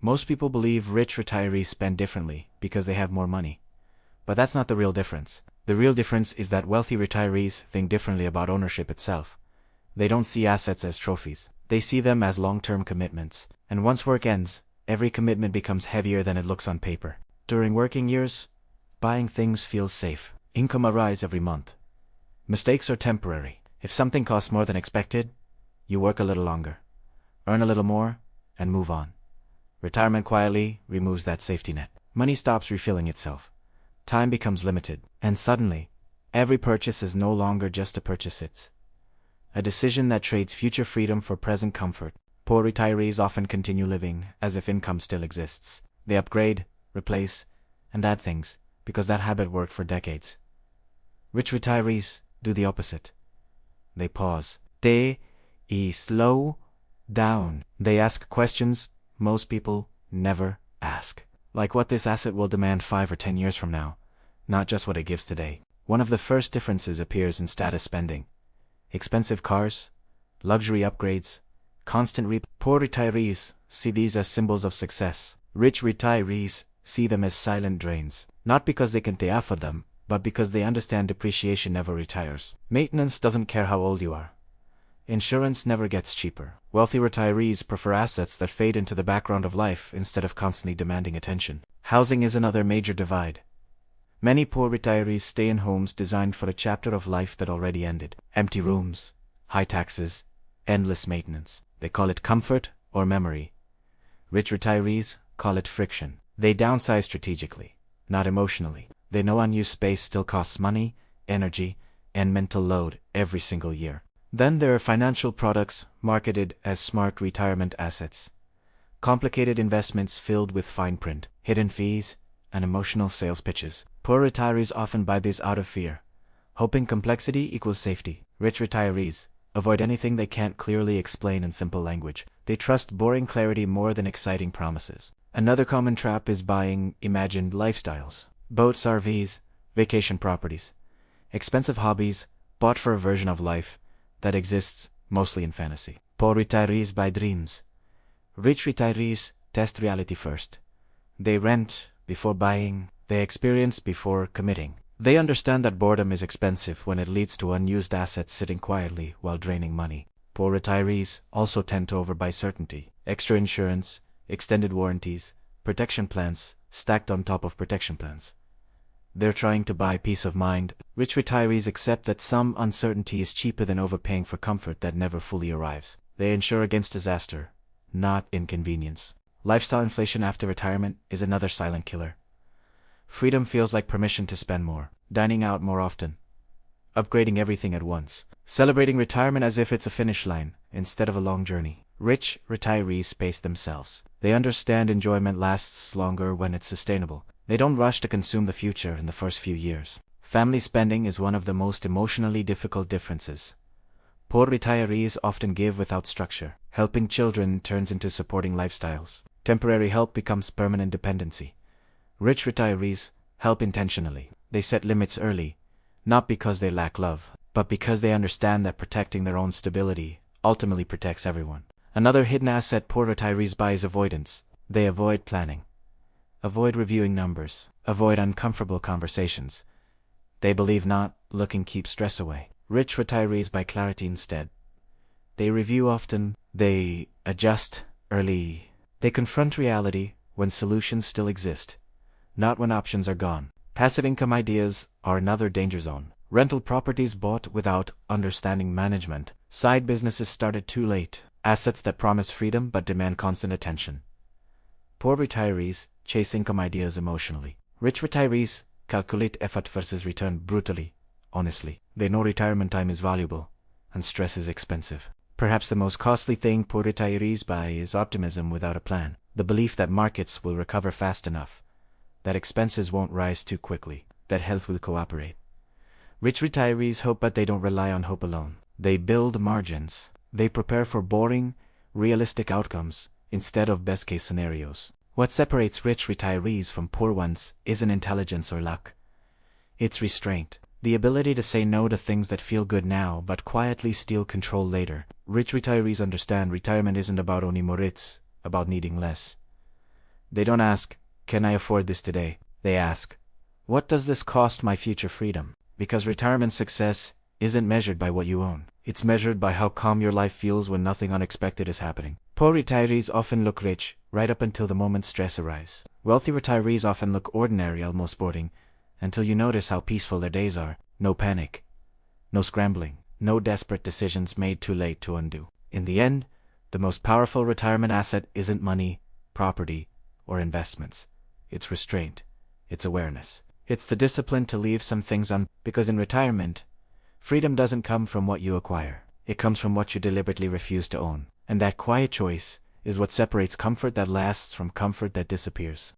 Most people believe rich retirees spend differently because they have more money. But that's not the real difference. The real difference is that wealthy retirees think differently about ownership itself. They don't see assets as trophies. They see them as long-term commitments. And once work ends, every commitment becomes heavier than it looks on paper. During working years, buying things feels safe. Income arrives every month. Mistakes are temporary. If something costs more than expected, you work a little longer, earn a little more, and move on. Retirement quietly removes that safety net. Money stops refilling itself. Time becomes limited. And suddenly, every purchase is no longer just a purchase. It's a decision that trades future freedom for present comfort. Poor retirees often continue living as if income still exists. They upgrade, replace, and add things because that habit worked for decades. Rich retirees do the opposite. They pause. They slow down. They ask questions most people never ask. Like what this asset will demand 5 or 10 years from now, not just what it gives today. One of the first differences appears in status spending. Expensive cars, luxury upgrades, constant Poor retirees see these as symbols of success. Rich retirees see them as silent drains. Not because they can pay for them, but because they understand depreciation never retires. Maintenance doesn't care how old you are. Insurance never gets cheaper. Wealthy retirees prefer assets that fade into the background of life instead of constantly demanding attention. Housing is another major divide. Many poor retirees stay in homes designed for a chapter of life that already ended. Empty rooms, high taxes, endless maintenance. They call it comfort or memory. Rich retirees call it friction. They downsize strategically, not emotionally. They know unused space still costs money, energy, and mental load every single year. Then there are financial products marketed as smart retirement assets. Complicated investments filled with fine print, hidden fees, and emotional sales pitches. Poor retirees often buy these out of fear, hoping complexity equals safety. Rich retirees avoid anything they can't clearly explain in simple language. They trust boring clarity more than exciting promises. Another common trap is buying imagined lifestyles. Boats, RVs, vacation properties, expensive hobbies bought for a version of life that exists mostly in fantasy. Poor retirees buy dreams. Rich retirees test reality first. They rent before buying. They experience before committing. They understand that boredom is expensive when it leads to unused assets sitting quietly while draining money. Poor retirees also tend to overbuy certainty. Extra insurance, extended warranties, protection plans stacked on top of protection plans. They're trying to buy peace of mind. Rich retirees accept that some uncertainty is cheaper than overpaying for comfort that never fully arrives. They insure against disaster, not inconvenience. Lifestyle inflation after retirement is another silent killer. Freedom feels like permission to spend more, dining out more often, upgrading everything at once, celebrating retirement as if it's a finish line instead of a long journey. Rich retirees pace themselves. They understand enjoyment lasts longer when it's sustainable. They don't rush to consume the future in the first few years. Family spending is one of the most emotionally difficult differences. Poor retirees often give without structure. Helping children turns into supporting lifestyles. Temporary help becomes permanent dependency. Rich retirees help intentionally. They set limits early, not because they lack love, but because they understand that protecting their own stability ultimately protects everyone. Another hidden asset poor retirees buy is avoidance. They avoid planning, avoid reviewing numbers, avoid uncomfortable conversations. They believe not looking keeps stress away. Rich retirees buy clarity instead. They review often. They adjust early. They confront reality when solutions still exist, not when options are gone. Passive income ideas are another danger zone. Rental properties bought without understanding management. Side businesses started too late. Assets that promise freedom but demand constant attention. Poor retirees chase income ideas emotionally. Rich retirees calculate effort versus return brutally, honestly. They know retirement time is valuable, and stress is expensive. Perhaps the most costly thing poor retirees buy is optimism without a plan. The belief that markets will recover fast enough, that expenses won't rise too quickly, that health will cooperate. Rich retirees hope, but they don't rely on hope alone. They build margins. They prepare for boring, realistic outcomes instead of best-case scenarios. What separates rich retirees from poor ones isn't intelligence or luck. It's restraint. The ability to say no to things that feel good now but quietly steal control later. Rich retirees understand retirement isn't about owning more, it's about needing less. They don't ask, "Can I afford this today?" They ask, "What does this cost my future freedom?" Because retirement success isn't measured by what you own. It's measured by how calm your life feels when nothing unexpected is happening. Poor retirees often look rich, right up until the moment stress arrives. Wealthy retirees often look ordinary, almost boring, until you notice how peaceful their days are. No panic, no scrambling, no desperate decisions made too late to undo. In the end, the most powerful retirement asset isn't money, property, or investments. It's restraint. It's awareness. It's the discipline to leave some things because in retirement, freedom doesn't come from what you acquire. It comes from what you deliberately refuse to own. And that quiet choice is what separates comfort that lasts from comfort that disappears.